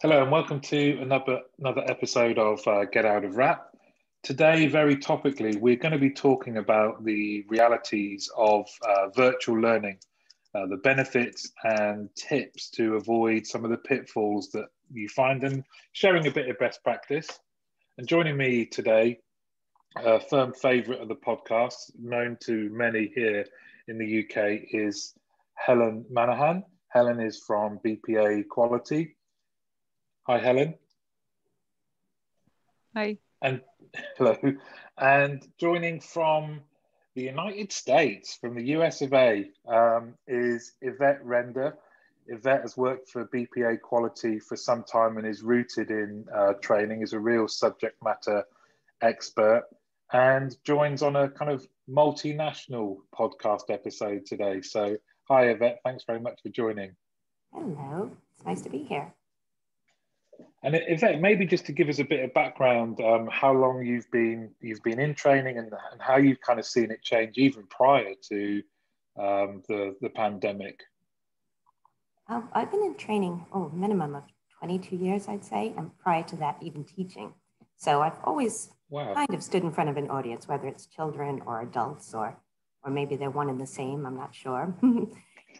Hello and welcome to another episode of Get Out of Wrap. Today, very topically, we're going to be talking about the realities of virtual learning, the benefits and tips to avoid some of the pitfalls that you find, and sharing a bit of best practice. And joining me today, a firm favourite of the podcast, known to many here in the UK, is Helen Manahan. Helen is from BPA Quality. Hi, Helen. Hi. And hello. And joining from the United States, from the US of A, is Yvette Renda. Yvette has worked for BPA Quality for some time and is rooted in training, is a real subject matter expert, and joins on a kind of multinational podcast episode today. So, hi, Yvette. Thanks very much for joining. Hello. It's nice to be here. And Yvette, maybe just to give us a bit of background, how long you've been in training and how you've kind of seen it change even prior to the pandemic. I've been in training, minimum of 22 years, I'd say, and prior to that, even teaching. So I've always kind of stood in front of an audience, whether it's children or adults, or maybe they're one and the same, I'm not sure.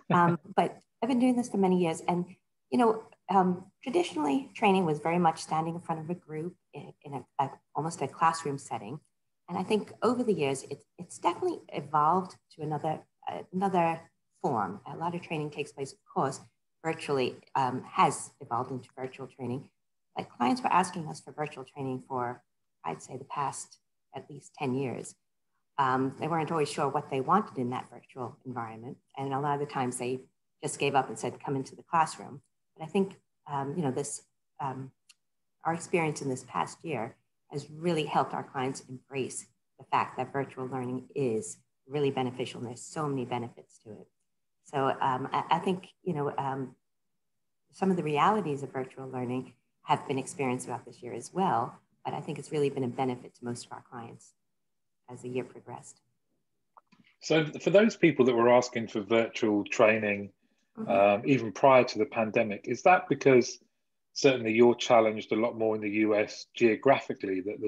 But I've been doing this for many years, and traditionally, training was very much standing in front of a group in almost a classroom setting. And I think over the years, it's definitely evolved to another form. A lot of training takes place, of course, virtually has evolved into virtual training. But clients were asking us for virtual training for, I'd say, the past at least 10 years. They weren't always sure what they wanted in that virtual environment. And a lot of the times they just gave up and said, come into the classroom. But I think, our experience in this past year has really helped our clients embrace the fact that virtual learning is really beneficial, and there's so many benefits to it. So I think, some of the realities of virtual learning have been experienced throughout this year as well, but I think it's really been a benefit to most of our clients as the year progressed. So for those people that were asking for virtual training, even prior to the pandemic, is that because certainly you're challenged a lot more in the US geographically, that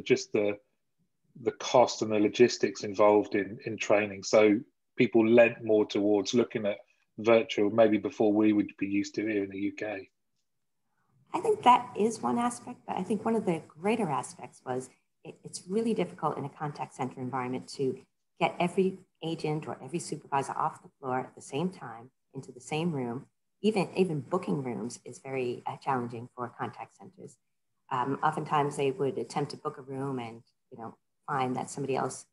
the cost and the logistics involved in training, so people lent more towards looking at virtual maybe before we would be used to here in the UK? I think that is one aspect, but I think one of the greater aspects was it's really difficult in a contact center environment to get every agent or every supervisor off the floor at the same time into the same room. Even booking rooms is very challenging for contact centers. Oftentimes they would attempt to book a room and find that somebody else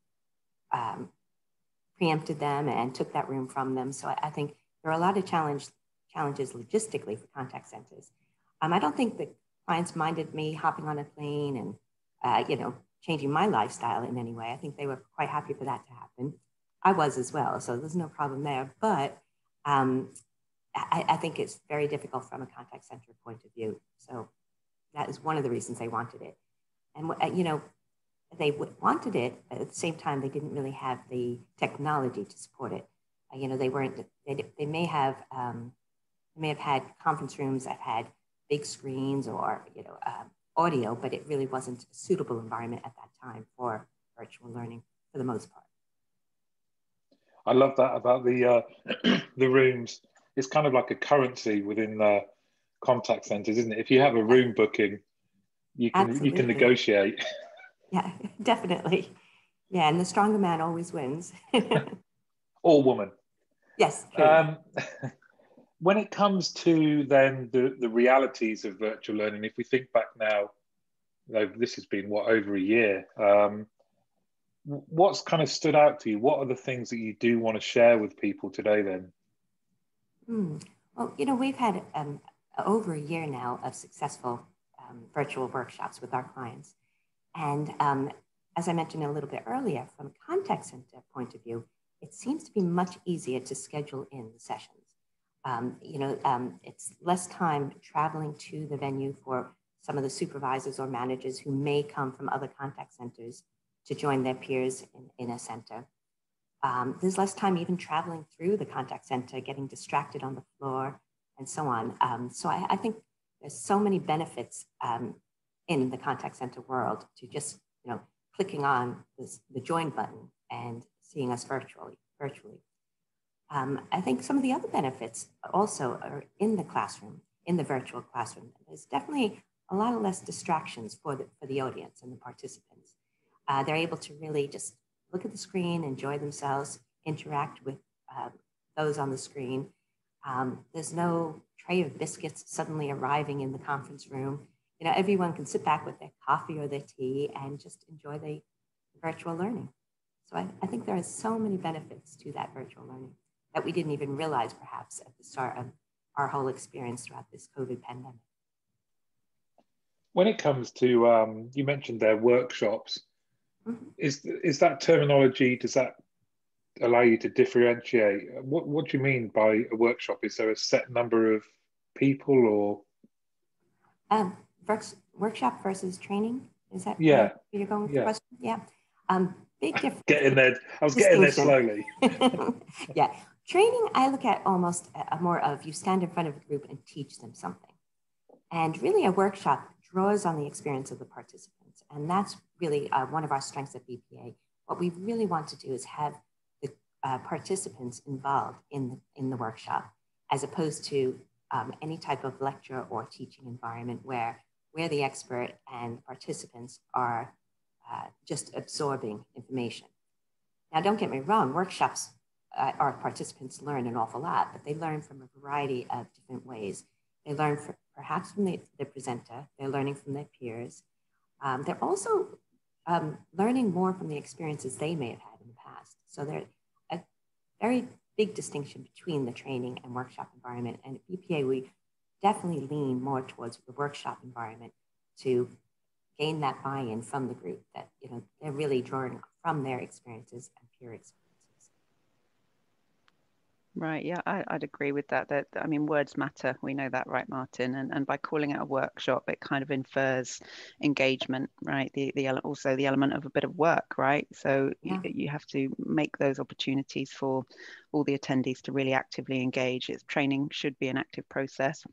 preempted them and took that room from them. So I think there are a lot of challenges logistically for contact centers. I don't think that clients minded me hopping on a plane and changing my lifestyle in any way. I think they were quite happy for that to happen. I was as well, so there's no problem there. But I think it's very difficult from a contact center point of view. So that is one of the reasons they wanted it. And, they wanted it, but at the same time, they didn't really have the technology to support it. They may have had conference rooms that had big screens or, audio, but it really wasn't a suitable environment at that time for virtual learning for the most part. I love that about the the rooms. It's kind of like a currency within the contact centers, isn't it? If you have a room booking, you can negotiate. Yeah, definitely. Yeah, and the stronger man always wins. Or woman. Yes. True. When it comes to then the realities of virtual learning, if we think back now, this has been over a year. What's kind of stood out to you? What are the things that you do want to share with people today then? Well, we've had over a year now of successful virtual workshops with our clients. And as I mentioned a little bit earlier, from a contact center point of view, it seems to be much easier to schedule in the sessions. It's less time traveling to the venue for some of the supervisors or managers who may come from other contact centers to join their peers in a center. There's less time even traveling through the contact center, getting distracted on the floor, and so on. So I think there's so many benefits in the contact center world to just, clicking on the join button and seeing us virtually. I think some of the other benefits also are in the classroom, in the virtual classroom. There's definitely a lot of less distractions for the audience and the participants. They're able to really just look at the screen, enjoy themselves, interact with those on the screen. There's no tray of biscuits suddenly arriving in the conference room. Everyone can sit back with their coffee or their tea and just enjoy the virtual learning. So I think there are so many benefits to that virtual learning that we didn't even realize perhaps at the start of our whole experience throughout this COVID pandemic. When it comes to, you mentioned their workshops, is that terminology, does that allow you to differentiate? What do you mean by a workshop? Is there a set number of people or? Workshop versus training? Is that where you're going with the question? Yeah. Big difference. Getting there. I was getting there slowly. Yeah. Training, I look at almost more of you stand in front of a group and teach them something. And really a workshop draws on the experience of the participants. And that's really one of our strengths at BPA. What we really want to do is have the participants involved in the workshop, as opposed to any type of lecture or teaching environment where we're the expert and participants are just absorbing information. Now, don't get me wrong, workshops, our participants learn an awful lot, but they learn from a variety of different ways. They learn perhaps from the presenter, they're learning from their peers. They're also learning more from the experiences they may have had in the past. So there's a very big distinction between the training and workshop environment. And at BPA, we definitely lean more towards the workshop environment to gain that buy-in from the group that they're really drawing from their experiences and peer experiences. Right, yeah, I'd agree with that. I mean, words matter. We know that, right, Martin? And by calling it a workshop, it kind of infers engagement, right? Also the element of a bit of work, right? So yeah. You have to make those opportunities for all the attendees to really actively engage. Training should be an active process.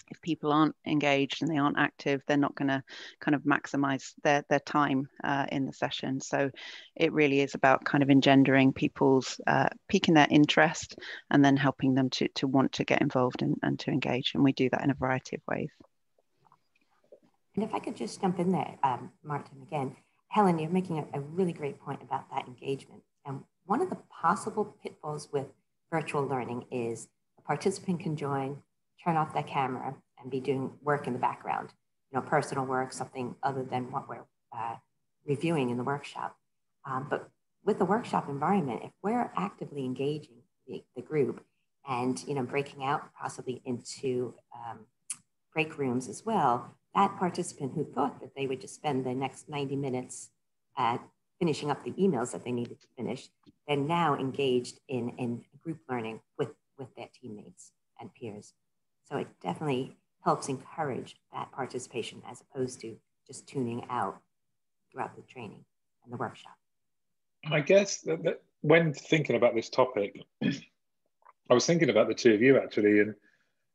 If people aren't engaged and they aren't active, they're not going to kind of maximize their time in the session. So it really is about kind of engendering people's, piquing their interest and then helping them to want to get involved and to engage. And we do that in a variety of ways. And if I could just jump in there, Martin, again, Helen, you're making a really great point about that engagement. And one of the possible pitfalls with virtual learning is a participant can join, turn off their camera and be doing work in the background, personal work, something other than what we're reviewing in the workshop. But with the workshop environment, if we're actively engaging the group and breaking out possibly into break rooms as well, that participant who thought that they would just spend the next 90 minutes finishing up the emails that they needed to finish, they're now engaged in group learning with their teammates and peers. So it definitely helps encourage that participation as opposed to just tuning out throughout the training and the workshop. I guess that when thinking about this topic, I was thinking about the two of you actually, and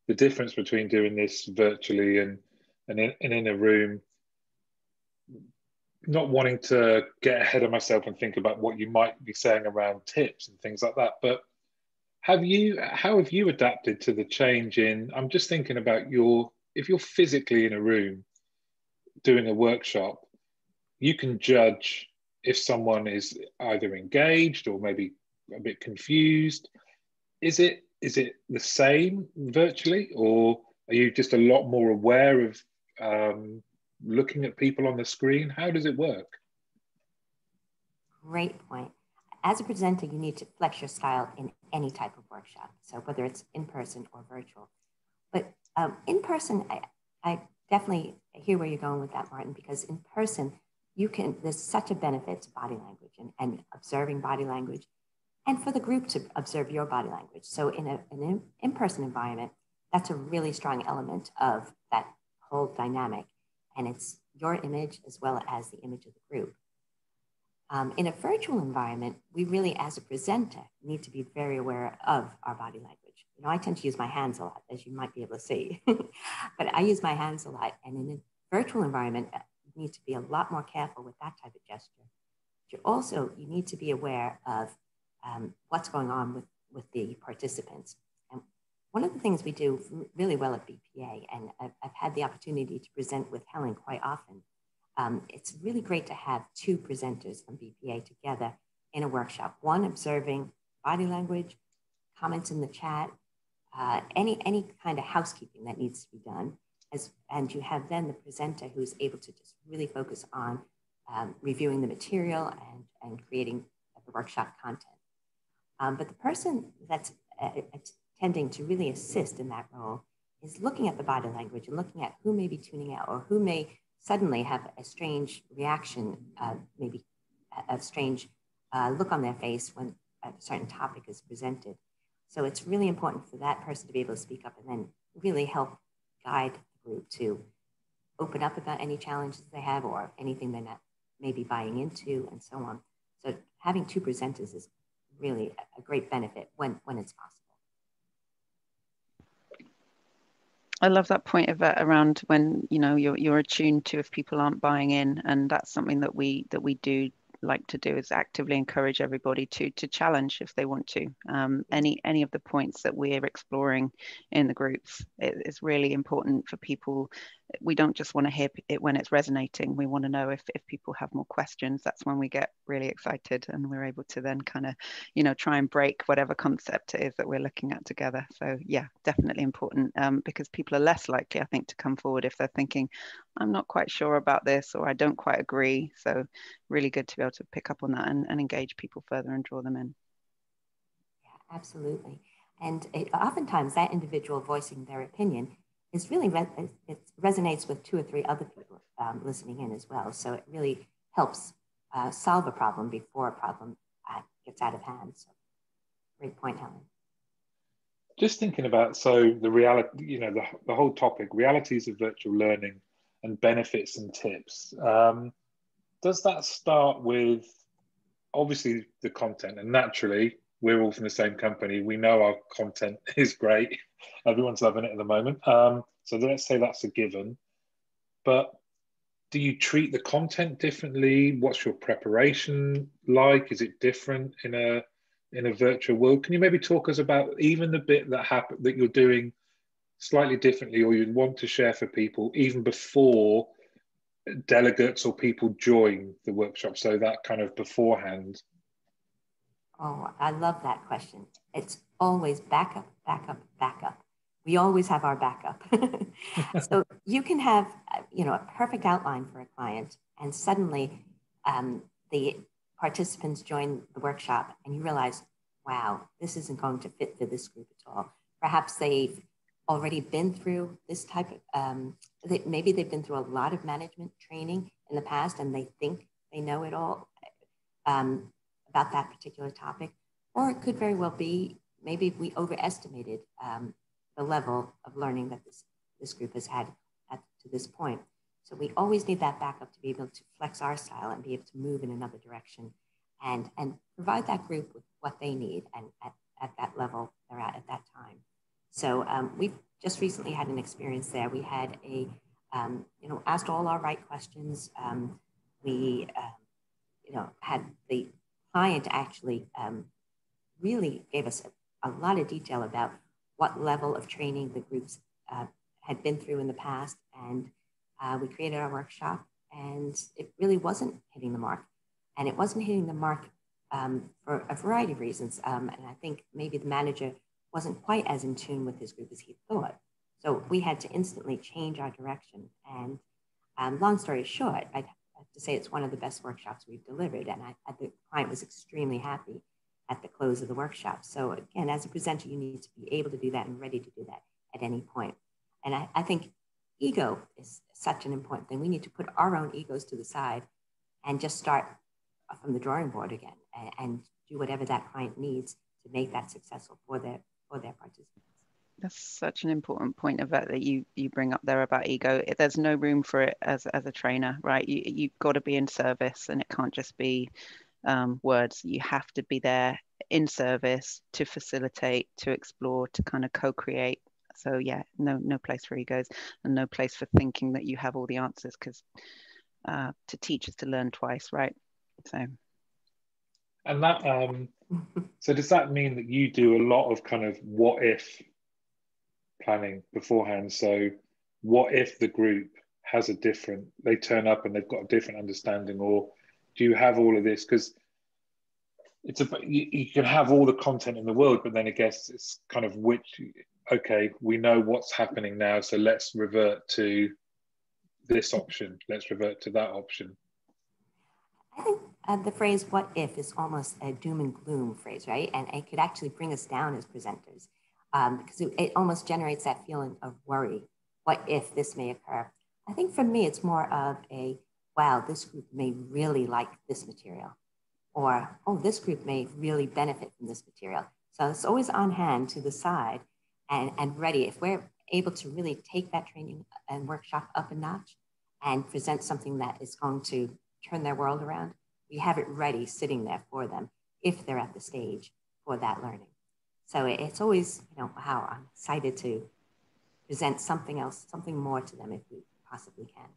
the difference between doing this virtually and in a room, not wanting to get ahead of myself and think about what you might be saying around tips and things like that. But how have you adapted to the change I'm just thinking about if you're physically in a room doing a workshop, you can judge if someone is either engaged or maybe a bit confused. Is it the same virtually, or are you just a lot more aware of looking at people on the screen? How does it work? Great point. As a presenter, you need to flex your style in any type of workshop. So whether it's in person or virtual, but in person, I definitely hear where you're going with that, Martin, because in person, there's such a benefit to body language and observing body language, and for the group to observe your body language. So in an in-person environment, that's a really strong element of that whole dynamic. And it's your image as well as the image of the group. In a virtual environment, we really, as a presenter, need to be very aware of our body language. you know, I tend to use my hands a lot, as you might be able to see, but I use my hands a lot. And in a virtual environment, you need to be a lot more careful with that type of gesture. But you need to be aware of what's going on with the participants. And one of the things we do really well at BPA, and I've had the opportunity to present with Helen quite often, it's really great to have two presenters from BPA together in a workshop, one observing body language, comments in the chat, any kind of housekeeping that needs to be done. And you have then the presenter who's able to just really focus on reviewing the material and creating the workshop content. But the person that's tending to really assist in that role is looking at the body language and looking at who may be tuning out or who may suddenly have a strange reaction, maybe a strange look on their face when a certain topic is presented. So it's really important for that person to be able to speak up and then really help guide the group to open up about any challenges they have or anything they're not maybe buying into and so on. So having two presenters is really a great benefit when it's possible. I love that point of around when, you know, you're attuned to if people aren't buying in, and that's something that we do like to do, is actively encourage everybody to challenge if they want to. Any of the points that we're exploring in the groups, it's really important for people. We don't just want to hear it when it's resonating. We want to know if people have more questions. That's when we get really excited and we're able to then kind of, you know, try and break whatever concept it is that we're looking at together. So yeah, definitely important, because people are less likely, I think, to come forward if they're thinking, I'm not quite sure about this, or I don't quite agree. So really good to be able to pick up on that and engage people further and draw them in. Yeah, absolutely. And oftentimes that individual voicing their opinion is really, it resonates with 2 or 3 other people listening in as well. So it really helps solve a problem before a problem gets out of hand. So great point, Helen. Just thinking about, so the reality, you know, the whole topic, realities of virtual learning and benefits and tips. Does that start with obviously the content? And naturally, we're all from the same company. We know our content is great. Everyone's loving it at the moment. So let's say that's a given. But do you treat the content differently? What's your preparation like? Is it different in a virtual world? Can you maybe talk us about even the bit that you're doing slightly differently, or you'd want to share for people even before delegates or people join the workshop? So that kind of beforehand. Oh, I love that question. It's always backup, backup, backup. We always have our backup. So you can have, you know, a perfect outline for a client, and suddenly the participants join the workshop and you realize, wow, this isn't going to fit for this group at all. Perhaps they've already been through this type of, maybe they've been through a lot of management training in the past and they think they know it all about that particular topic. Or it could very well be, maybe we overestimated the level of learning that this group has had to this point. So we always need that backup to be able to flex our style and be able to move in another direction and provide that group with what they need and at that level they're at that time. So we've just recently had an experience there. We had asked all our right questions. We had the client actually really gave us a lot of detail about what level of training the groups had been through in the past. And we created our workshop and it really wasn't hitting the mark. And it wasn't hitting the mark for a variety of reasons. And I think maybe the manager wasn't quite as in tune with his group as he thought. So we had to instantly change our direction. And long story short, I'd have to say it's one of the best workshops we've delivered. And the client was extremely happy at the close of the workshop. So again, as a presenter, you need to be able to do that and ready to do that at any point. And I think ego is such an important thing. We need to put our own egos to the side and just start from the drawing board again and do whatever that client needs to make that successful for their participants. That's such an important point, Yvette, that you bring up there about ego. There's no room for it as a trainer, right? You've got to be in service, and it can't just be words. You have to be there in service, to facilitate, to explore, to kind of co-create. So yeah, no place for egos, and no place for thinking that you have all the answers, because to teach is to learn twice, right? So. And that, so does that mean that you do a lot of kind of what if planning beforehand? So what if the group has they turn up and they've got a different understanding, or do you have all of this? Because it's you can have all the content in the world, but then I guess it's kind of okay, we know what's happening now, so let's revert to this option, let's revert to that option. I think the phrase "what if" is almost a doom and gloom phrase, right? And it could actually bring us down as presenters, because it almost generates that feeling of worry. What if this may occur? I think for me, it's more of a, wow, this group may really like this material, or, oh, this group may really benefit from this material. So it's always on hand to the side and ready. If we're able to really take that training and workshop up a notch and present something that is going to turn their world around, we have it ready, sitting there for them if they're at the stage for that learning. So it's always, wow, I'm excited to present something else, something more to them if we possibly can.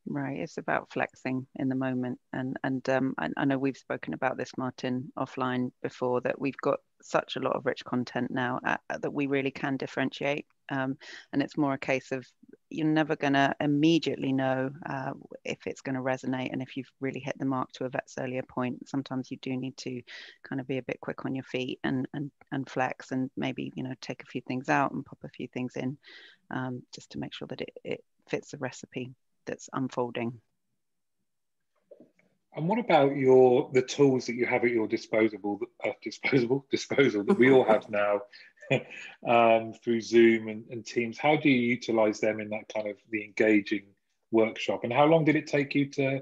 Right, it's about flexing in the moment, and I know we've spoken about this, Martin, offline before, that we've got such a lot of rich content now that we really can differentiate, and it's more a case of you're never going to immediately know if it's going to resonate, and if you've really hit the mark. To Yvette's earlier point, sometimes you do need to kind of be a bit quick on your feet and flex, and maybe take a few things out and pop a few things in, just to make sure that it fits the recipe that's unfolding. And what about the tools that you have at your disposal that we all have now through Zoom and Teams? How do you utilize them in that kind of the engaging workshop? And how long did it take you to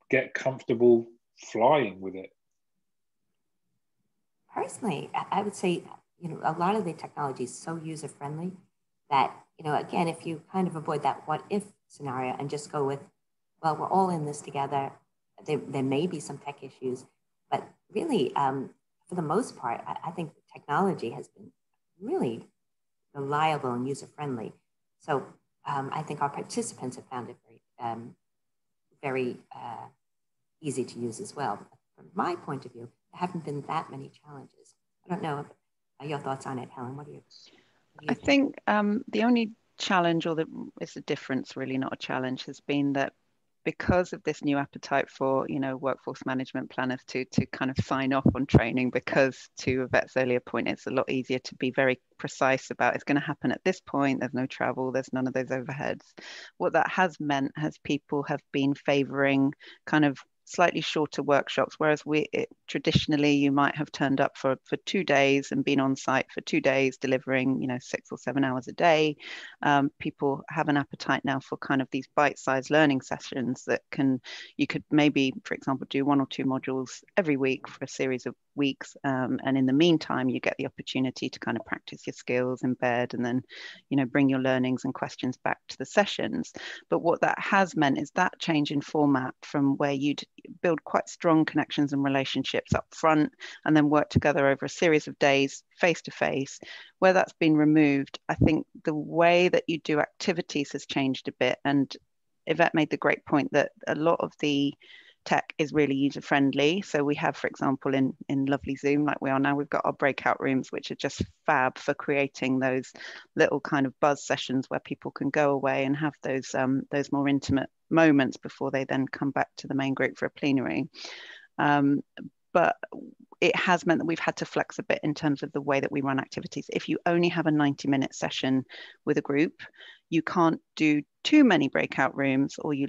get comfortable flying with it? Personally, I would say, a lot of the technology is so user-friendly that, again, if you kind of avoid that what if scenario and just go with, well, we're all in this together. There may be some tech issues, but really, for the most part, I think the technology has been really reliable and user-friendly. So I think our participants have found it very easy to use as well. From my point of view, there haven't been that many challenges. I don't know your thoughts on it, Helen. What do you I think the only challenge, or it's a difference really, not a challenge, has been that because of this new appetite for workforce management planners to kind of sign off on training, because to Yvette's earlier point, it's a lot easier to be very precise about it's going to happen at this point, there's no travel, there's none of those overheads. What that has meant has people have been favoring kind of slightly shorter workshops, whereas traditionally you might have turned up for 2 days and been on site for 2 days delivering 6 or 7 hours a day. People have an appetite now for kind of these bite-sized learning sessions that you could maybe, for example, do 1 or 2 modules every week for a series of weeks, and in the meantime you get the opportunity to kind of practice your skills in bed, and then bring your learnings and questions back to the sessions. But what that has meant is that change in format from where you'd build quite strong connections and relationships up front and then work together over a series of days face to face, where that's been removed, I think the way that you do activities has changed a bit. And Yvette made the great point that a lot of the tech is really user friendly. So we have, for example, in lovely Zoom like we are now, we've got our breakout rooms, which are just fab for creating those little kind of buzz sessions where people can go away and have those more intimate moments before they then come back to the main group for a plenary. But it has meant that we've had to flex a bit in terms of the way that we run activities. If you only have a 90-minute session with a group, you can't do too many breakout rooms, or you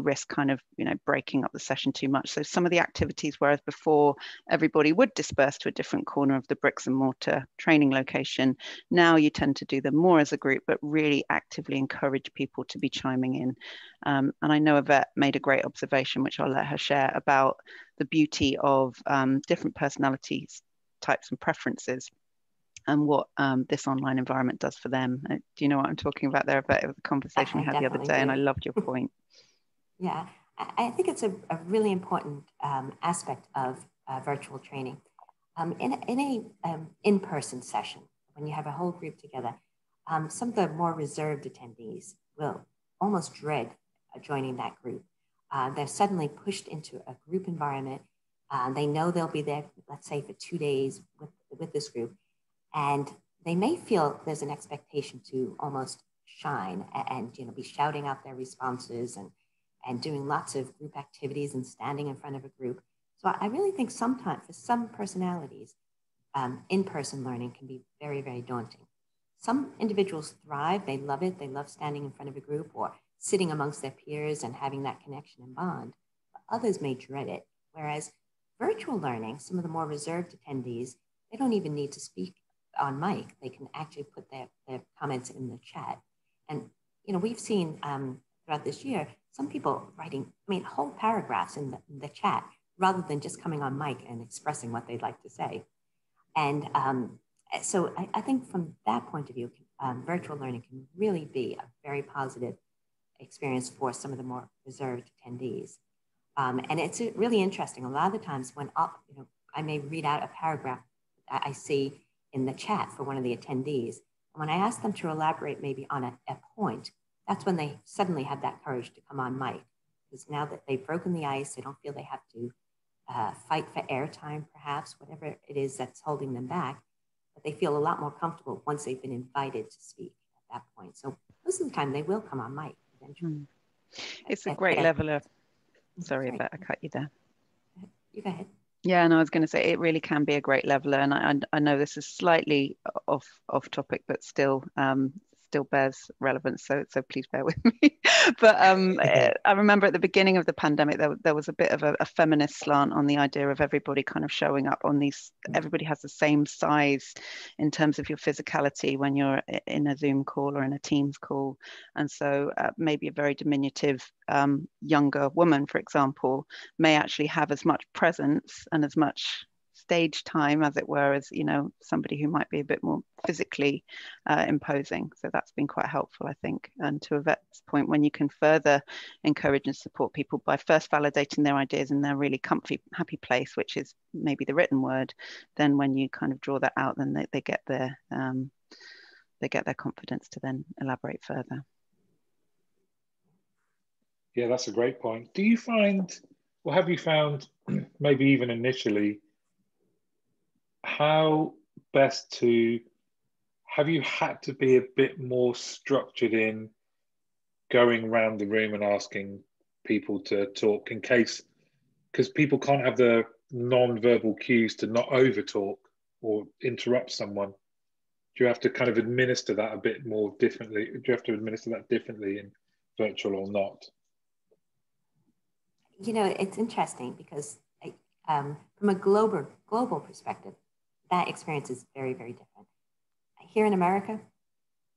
risk kind of breaking up the session too much. So some of the activities, whereas before everybody would disperse to a different corner of the bricks and mortar training location, now you tend to do them more as a group, but really actively encourage people to be chiming in. And I know Yvette made a great observation, which I'll let her share, about the beauty of different personalities, types and preferences, and what this online environment does for them. Do you know what I'm talking about there? About the conversation we had the other day, and I loved your point. Yeah, I think it's a really important aspect of virtual training. In a in-person session, when you have a whole group together, some of the more reserved attendees will almost dread joining that group. They're suddenly pushed into a group environment. They know they'll be there, let's say, for 2 days with this group, and they may feel there's an expectation to almost shine and be shouting out their responses and doing lots of group activities and standing in front of a group. So I really think sometimes for some personalities, in-person learning can be very, very daunting. Some individuals thrive, they love it, they love standing in front of a group or sitting amongst their peers and having that connection and bond. But others may dread it, whereas virtual learning, some of the more reserved attendees, they don't even need to speak on mic. They can actually put their comments in the chat. And we've seen throughout this year, some people writing, whole paragraphs in the chat, rather than just coming on mic and expressing what they'd like to say. And so I think from that point of view, virtual learning can really be a very positive experience for some of the more reserved attendees. And it's really interesting. A lot of the times when I may read out a paragraph that I see in the chat for one of the attendees, and when I ask them to elaborate maybe on a point, that's when they suddenly have that courage to come on mic. Because now that they've broken the ice, they don't feel they have to fight for airtime, perhaps, whatever it is that's holding them back. But they feel a lot more comfortable once they've been invited to speak at that point. So most of the time they will come on mic eventually. It's a great level of, sorry, Yvette, I cut you there. You go ahead. Yeah, and I was going to say it really can be a great leveler, and I know this is slightly off topic, but still bears relevance. So please bear with me. But I remember at the beginning of the pandemic, there was a bit of a feminist slant on the idea of everybody kind of showing up on these. Everybody has the same size in terms of your physicality when you're in a Zoom call or in a Teams call, and so maybe a very diminutive younger woman, for example, may actually have as much presence and as much stage time, as it were, as somebody who might be a bit more physically imposing. So that's been quite helpful, I think. And to Yvette's point, when you can further encourage and support people by first validating their ideas in their really comfy, happy place, which is maybe the written word, then when you kind of draw that out, then they get their confidence to then elaborate further. Yeah, that's a great point. Do you find, or have you found, maybe even initially, how best to, have you had to be a bit more structured in going around the room and asking people to talk in case, because people can't have the non-verbal cues to not over talk or interrupt someone? Do you have to kind of administer that a bit more differently? Do you have to administer that differently in virtual or not? It's interesting because from a global perspective, that experience is very, very different. Here in America,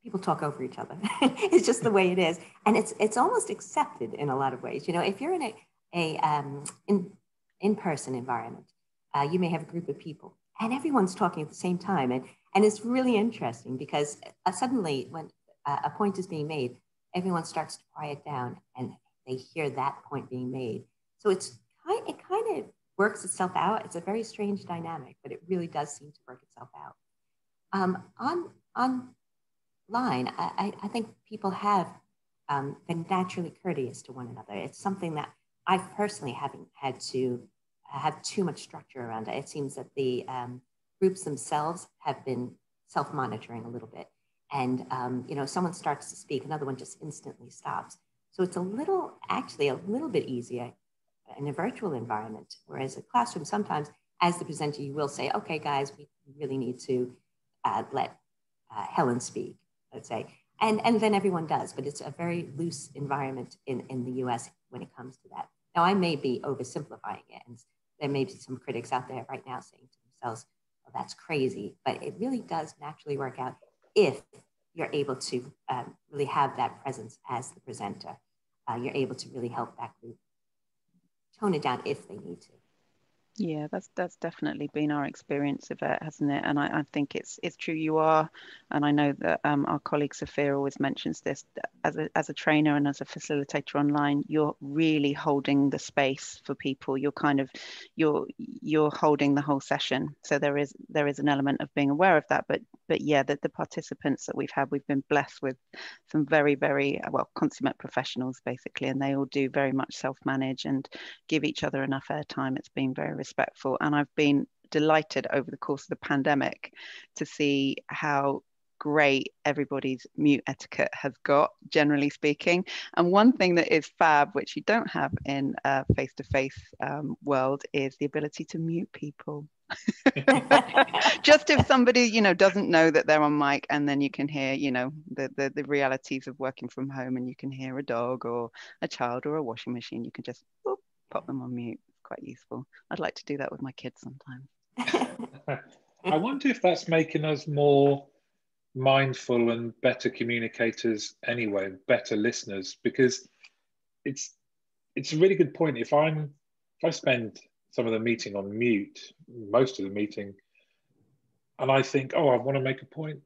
people talk over each other. It's just the way it is. And it's almost accepted in a lot of ways. If you're in an in-person environment, you may have a group of people and everyone's talking at the same time. And it's really interesting because suddenly when a point is being made, everyone starts to quiet down and they hear that point being made. So it kind of works itself out. It's a very strange dynamic, but it really does seem to work itself out. Online, I think people have been naturally courteous to one another. It's something that I personally haven't had to have too much structure around it. It seems that the groups themselves have been self-monitoring a little bit. And someone starts to speak, another one just instantly stops. So it's actually a little bit easier in a virtual environment, whereas a classroom, sometimes as the presenter, you will say, okay, guys, we really need to let Helen speak, let's say. And then everyone does, but it's a very loose environment in the US when it comes to that. Now, I may be oversimplifying it, and there may be some critics out there right now saying to themselves, well, that's crazy, but it really does naturally work out if you're able to really have that presence as the presenter. You're able to really help that group tone it down if they need to. Yeah, that's definitely been our experience of it, hasn't it? And I think it's true. You are, and I know that our colleague Sophia always mentions this, as a trainer and as a facilitator online, you're really holding the space for people. You're kind of you're holding the whole session. So there is an element of being aware of that. But yeah, the participants that we've had, we've been blessed with some very, very well consummate professionals basically, and they all do very much self-manage and give each other enough airtime. It's been very respectful, and I've been delighted over the course of the pandemic to see how great everybody's mute etiquette has got, generally speaking. And one thing that is fab, which you don't have in a face-to-face world, is the ability to mute people. Just if somebody, you know, doesn't know that they're on mic, and then you can hear, you know, the realities of working from home, and you can hear a dog or a child or a washing machine, you can just whoop, pop them on mute. It's quite useful. I'd like to do that with my kids sometimes. I wonder if that's making us more mindful and better communicators anyway, better listeners, because it's a really good point. If I spend some of the meeting on mute, most of the meeting, and I think, oh, I want to make a point,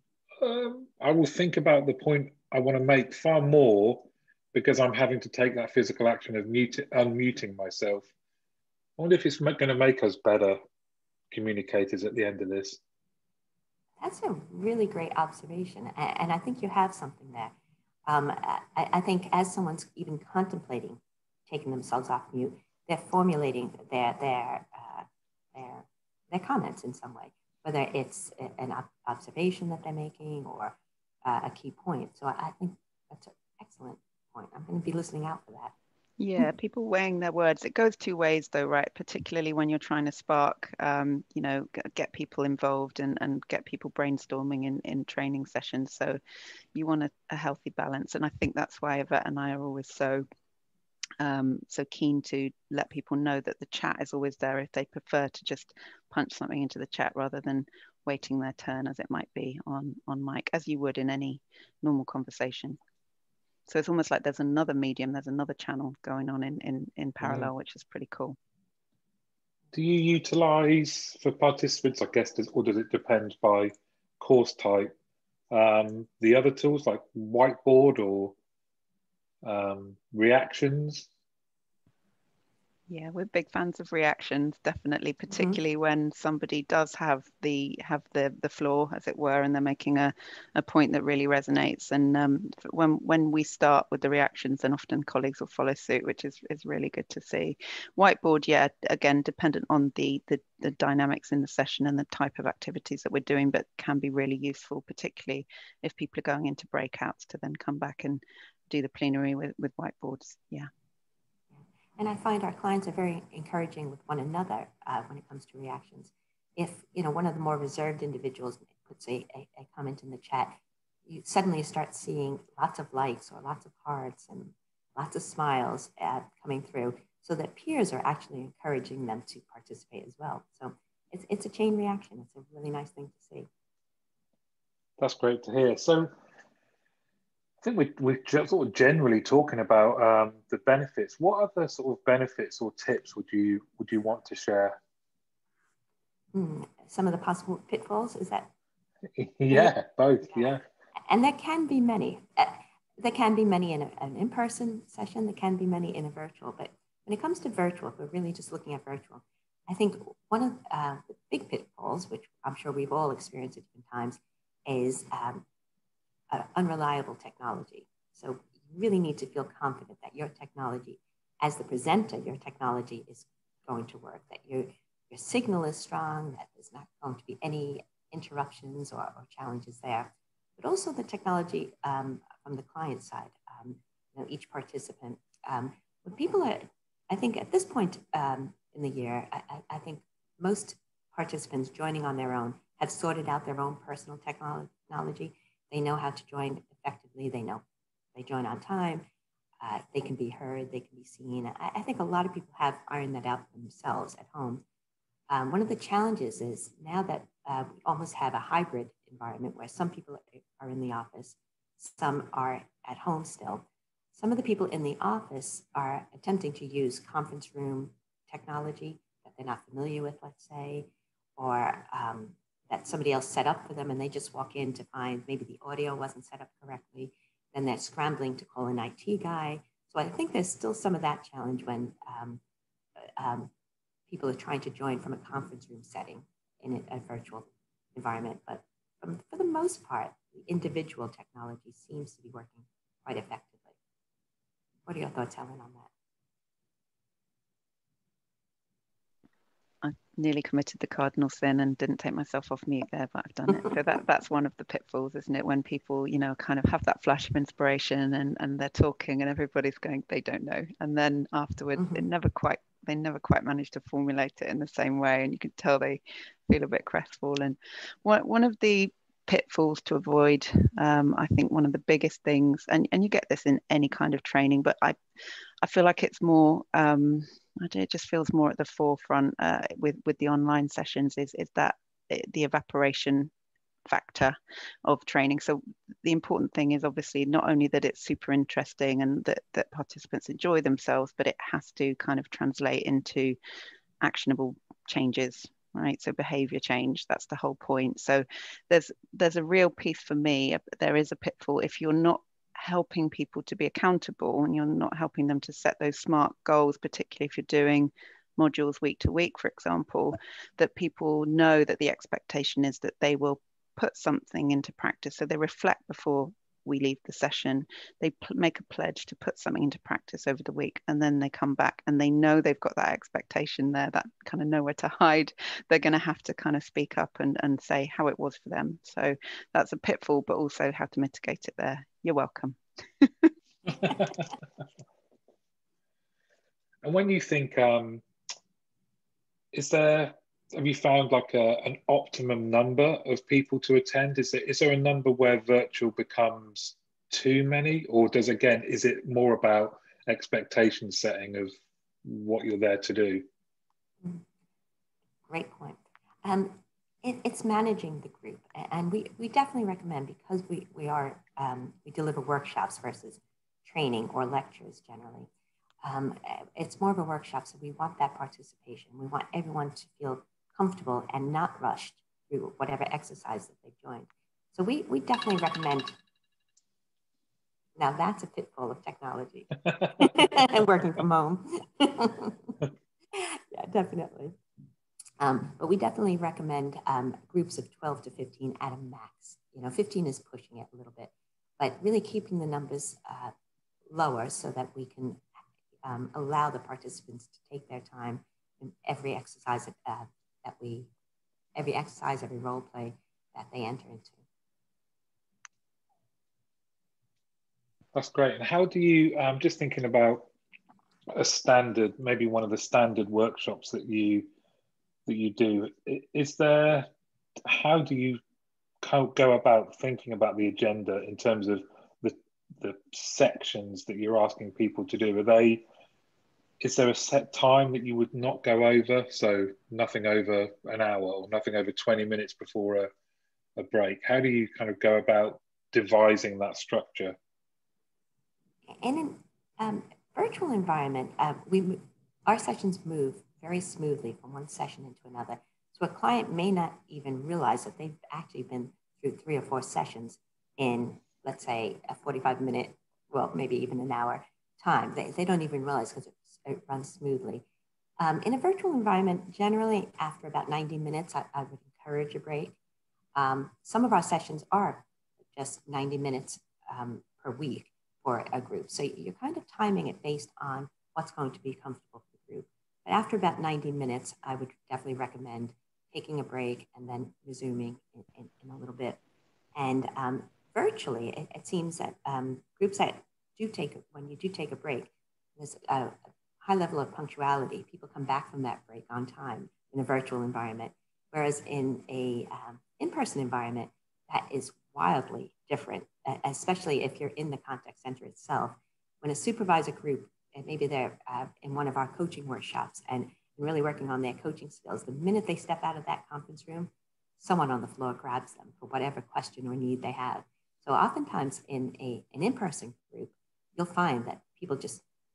I will think about the point I want to make far more because I'm having to take that physical action of unmuting myself. I wonder if it's going to make us better communicators at the end of this. That's a really great observation. And I think you have something there. I think as someone's even contemplating taking themselves off mute, they're formulating their comments in some way, whether it's an observation that they're making or a key point. So I think that's an excellent point. I'm going to be listening out for that. Yeah, people weighing their words. It goes two ways though, right? Particularly when you're trying to spark, you know, get people involved and get people brainstorming in training sessions. So you want a healthy balance. And I think that's why Yvette and I are always so keen to let people know that the chat is always there if they prefer to just punch something into the chat rather than waiting their turn, as it might be on mic, as you would in any normal conversation. So it's almost like there's another medium, there's another channel going on in parallel, which is pretty cool. Do you utilize for participants, I guess, or does it depend by course type, the other tools like whiteboard or reactions? Yeah, we're big fans of reactions, definitely, particularly when somebody does have the floor, as it were, and they're making a point that really resonates. And when we start with the reactions, then often colleagues will follow suit, which is really good to see. Whiteboard, yeah, again, dependent on the dynamics in the session and the type of activities that we're doing, but can be really useful, particularly if people are going into breakouts to then come back and do the plenary with whiteboards. Yeah. And I find our clients are very encouraging with one another when it comes to reactions. If, you know, one of the more reserved individuals puts a comment in the chat, you suddenly start seeing lots of likes or lots of hearts and lots of smiles coming through, so that peers are actually encouraging them to participate as well. So it's a chain reaction. It's a really nice thing to see. That's great to hear. So I think we're just sort of generally talking about the benefits. What other sort of benefits or tips would you want to share? Some of the possible pitfalls, is that? Yeah, both, yeah. And there can be many. There can be many in an in-person session. There can be many in a virtual. But when it comes to virtual, if we're really just looking at virtual, I think one of the big pitfalls, which I'm sure we've all experienced at different times, is unreliable technology. So you really need to feel confident that your technology, as the presenter, your technology is going to work, that your signal is strong, that there's not going to be any interruptions or challenges there. But also the technology from the client side, you know, each participant. When people are, I think at this point in the year, I think most participants joining on their own have sorted out their own personal technology. They know how to join effectively. They know they join on time. They can be heard. They can be seen. I think a lot of people have ironed that out for themselves at home. One of the challenges is now that we almost have a hybrid environment where some people are in the office, some are at home still. Some of the people in the office are attempting to use conference room technology that they're not familiar with, let's say, or that somebody else set up for them and they just walk in to find maybe the audio wasn't set up correctly. Then then they're scrambling to call an IT guy. So I think there's still some of that challenge when people are trying to join from a conference room setting in a virtual environment. But for the most part, the individual technology seems to be working quite effectively. What are your thoughts, Helen, on that? I nearly committed the cardinal sin and didn't take myself off mute there, but I've done it. So that's one of the pitfalls, isn't it? When people, kind of have that flash of inspiration and they're talking and everybody's going, they don't know. And then afterwards, they never quite manage to formulate it in the same way. And you can tell they feel a bit crestfallen. One of the pitfalls to avoid, I think one of the biggest things, and you get this in any kind of training, but I feel like it's more, it just feels more at the forefront with the online sessions is that the evaporation factor of training. So the important thing is obviously not only that it's super interesting and that participants enjoy themselves, but it has to kind of translate into actionable changes, right? So behavior change, that's the whole point. So there's a real piece for me. There is a pitfall if you're not helping people to be accountable and you're not helping them to set those SMART goals, particularly if you're doing modules week to week, for example, that people know that the expectation is that they will put something into practice. So they reflect before we leave the session, they make a pledge to put something into practice over the week, and then they come back and they know they've got that expectation there, that kind of nowhere to hide. They're going to have to kind of speak up and say how it was for them. So that's a pitfall, but also how to mitigate it there. You're welcome. And when you think, have you found like an optimum number of people to attend? Is there a number where virtual becomes too many, or is it more about expectation setting of what you're there to do? Great point. It's managing the group, and we definitely recommend, because we deliver workshops versus training or lectures generally. It's more of a workshop, so we want that participation. We want everyone to feel comfortable and not rushed through whatever exercise that they've joined. So we definitely recommend. Now that's a pitfall of technology and working from home. Yeah, definitely. But we definitely recommend groups of 12 to 15 at a max. 15 is pushing it a little bit, but really keeping the numbers lower so that we can allow the participants to take their time in every exercise every role play that they enter into. That's great. And how do you, just thinking about a standard, maybe one of the standard workshops that you do, how do you go about thinking about the agenda in terms of the sections that you're asking people to do? Is there a set time that you would not go over? So nothing over an hour or nothing over 20 minutes before a break? How do you kind of go about devising that structure? In a virtual environment, our sessions move very smoothly from one session into another. So a client may not even realize that they've actually been through 3 or 4 sessions in, let's say, a 45-minute, well, maybe even an hour time. They don't even realize because it runs smoothly. In a virtual environment, generally after about 90 minutes, I would encourage a break. Some of our sessions are just 90 minutes per week for a group. So you're kind of timing it based on what's going to be comfortable for the group. But after about 90 minutes, I would definitely recommend taking a break and then resuming in a little bit. And virtually, it seems that groups that when you do take a break, there's a high level of punctuality. People come back from that break on time in a virtual environment, whereas in a in-person environment, that is wildly different, especially if you're in the contact center itself. When a supervisor group, and maybe they're in one of our coaching workshops and really working on their coaching skills, the minute they step out of that conference room, someone on the floor grabs them for whatever question or need they have. So oftentimes in an in-person group, you'll find that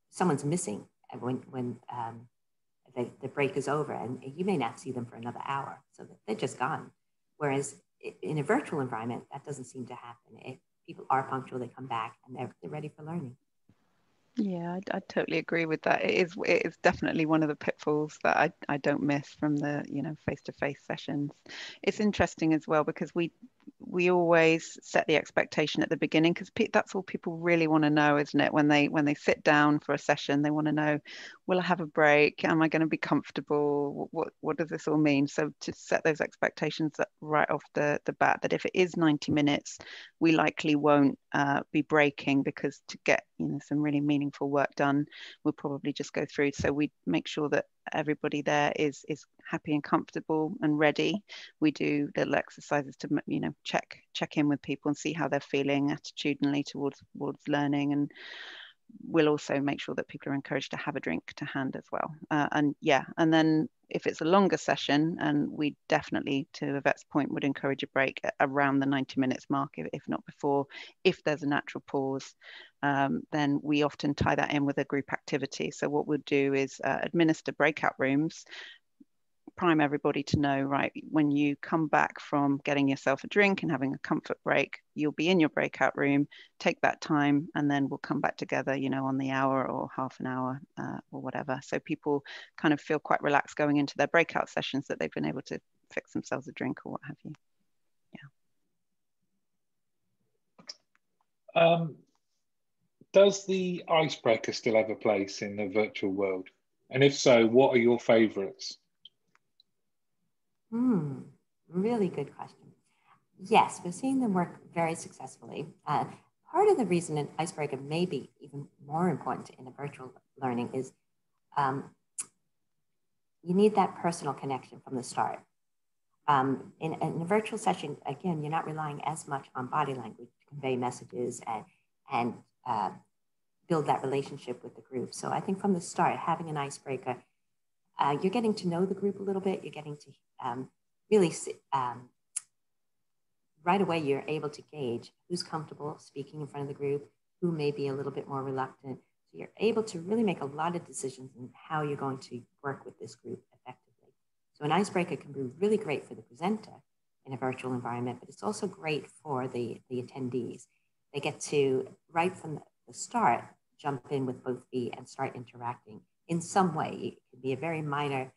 someone's missing when the break is over, and you may not see them for another hour, so they're just gone. Whereas in a virtual environment, that doesn't seem to happen. people are punctual, they come back and they're ready for learning. Yeah, I totally agree with that. It is definitely one of the pitfalls that I don't miss from the, face-to-face sessions. It's interesting as well because we always set the expectation at the beginning because that's all people really want to know, isn't it? When they sit down for a session, they want to know, will I have a break? Am I going to be comfortable? What does this all mean? So to set those expectations right off the bat, that if it is 90 minutes, we likely won't be breaking, because to get some really meaningful work done, we'll probably just go through. So we make sure that everybody there is happy and comfortable and ready. We do little exercises to check in with people and see how they're feeling attitudinally towards learning, and we'll also make sure that people are encouraged to have a drink to hand as well. And then if it's a longer session, and we definitely, to Yvette's point, would encourage a break around the 90 minutes mark, if not before. If there's a natural pause, then we often tie that in with a group activity. So what we'll do is administer breakout rooms, prime everybody to know, right, when you come back from getting yourself a drink and having a comfort break, you'll be in your breakout room, take that time, and then we'll come back together, on the hour or half an hour or whatever. So people kind of feel quite relaxed going into their breakout sessions, that they've been able to fix themselves a drink or what have you. Yeah. Does the Icebreaker still have a place in the virtual world? And if so, what are your favorites? Really good question. Yes, we're seeing them work very successfully. Part of the reason an Icebreaker may be even more important in a virtual learning is you need that personal connection from the start. In a virtual session, again, you're not relying as much on body language to convey messages and build that relationship with the group. So I think from the start, having an Icebreaker, you're getting to know the group a little bit. You're getting to really right away, you're able to gauge who's comfortable speaking in front of the group, who may be a little bit more reluctant. So you're able to really make a lot of decisions in how you're going to work with this group effectively. So an Icebreaker can be really great for the presenter in a virtual environment, but it's also great for the attendees. They get to, right from the start, jump in with both feet and start interacting in some way. It could be a very minor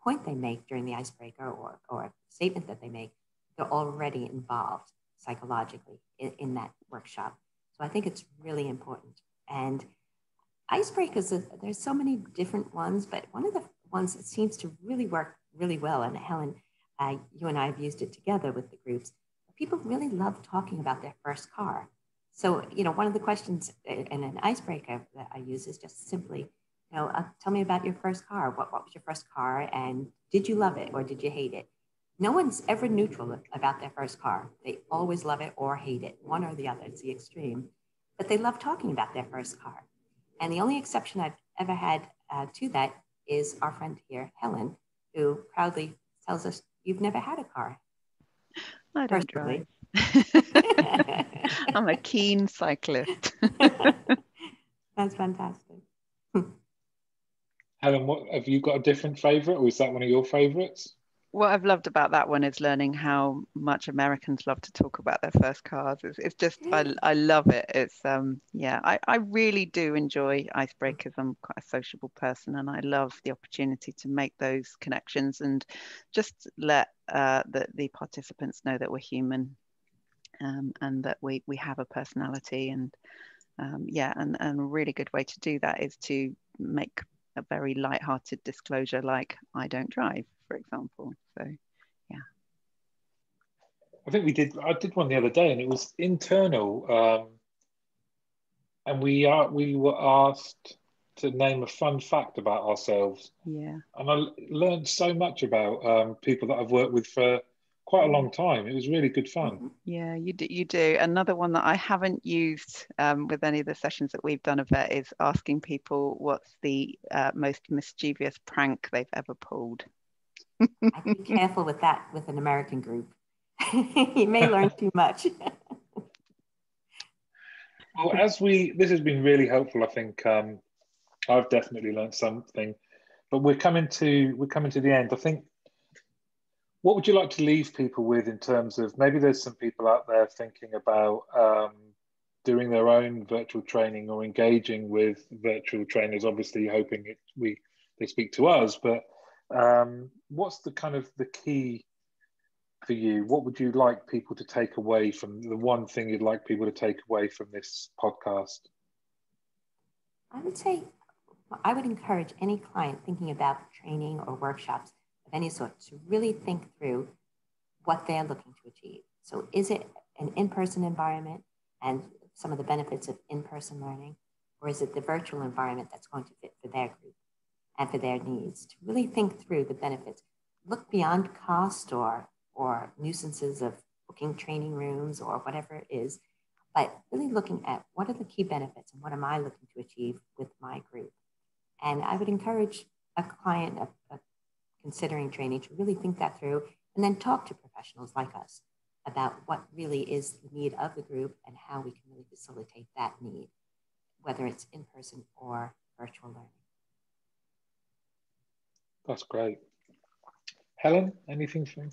point they make during the Icebreaker or statement that they make. They're already involved psychologically in that workshop. So I think it's really important. And Icebreakers, there's so many different ones, but one of the ones that seems to really work really well, and Helen, you and I have used it together with the groups, people really love talking about their first car. So, one of the questions in an Icebreaker that I use is just simply, tell me about your first car. What was your first car, and did you love it or did you hate it? No one's ever neutral about their first car. They always love it or hate it, one or the other. It's the extreme. But they love talking about their first car. And the only exception I've ever had to that is our friend here, Helen, who proudly tells us, you've never had a car. I don't drive. I'm a keen cyclist. That's fantastic. Helen, have you got a different favourite, or is that one of your favourites? What I've loved about that one is learning how much Americans love to talk about their first cars. It's just, I love it. It's, I really do enjoy Icebreakers. I'm quite a sociable person, and I love the opportunity to make those connections and just let the participants know that we're human, and that we have a personality. And a really good way to do that is to make a very light-hearted disclosure, like I don't drive, for example. So yeah, I think I did one the other day, and it was internal, and we were asked to name a fun fact about ourselves. Yeah, and I learned so much about people that I've worked with for quite a long time. It was really good fun. Yeah, you do. Another one that I haven't used with any of the sessions that we've done, Yvette, is asking people what's the most mischievous prank they've ever pulled. I'd be careful with that with an American group. You may learn too much. Well, this has been really helpful. I think I've definitely learned something, but we're coming to the end. I think What would you like to leave people with in terms of, maybe there's some people out there thinking about doing their own virtual training or engaging with virtual trainers, obviously hoping they speak to us, but what's the kind of the key for you? What would you like people to take away from, the one thing you'd like people to take away from this podcast? I would say, I would encourage any client thinking about training or workshops of any sort to really think through what they're looking to achieve. So is it an in-person environment and some of the benefits of in-person learning, or is it the virtual environment that's going to fit for their group and for their needs? To really think through the benefits, look beyond cost or nuisances of booking training rooms or whatever it is, but really looking at what are the key benefits and what am I looking to achieve with my group. And I would encourage a client considering training to really think that through and then talk to professionals like us about what really is the need of the group and how we can really facilitate that need, whether it's in person or virtual learning. That's great. Helen, anything for you?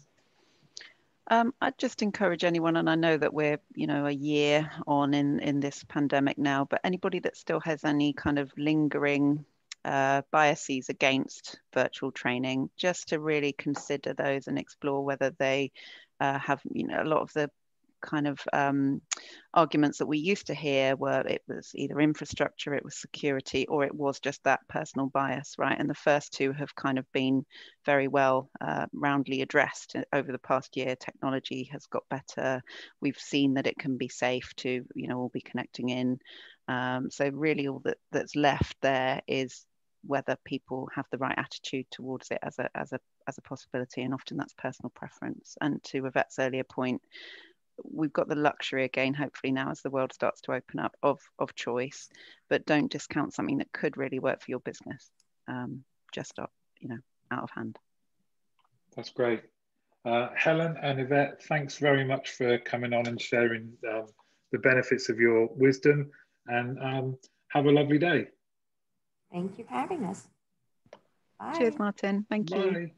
I'd just encourage anyone, and I know that we're, a year on in this pandemic now, but anybody that still has any kind of lingering biases against virtual training, just to really consider those and explore whether they have, a lot of the kind of arguments that we used to hear were it was either infrastructure, it was security, or it was just that personal bias, right? And the first two have kind of been very well roundly addressed over the past year. Technology has got better. We've seen that it can be safe to, all be connecting in. So really all that's left there is whether people have the right attitude towards it as a possibility, and often that's personal preference. And to Yvette's earlier point, we've got the luxury again, hopefully now as the world starts to open up, of choice, but don't discount something that could really work for your business. Just out of hand. That's great. Helen and Yvette, thanks very much for coming on and sharing the benefits of your wisdom, and have a lovely day. Thank you for having us. Bye. Cheers, Martin. Thank you. Bye.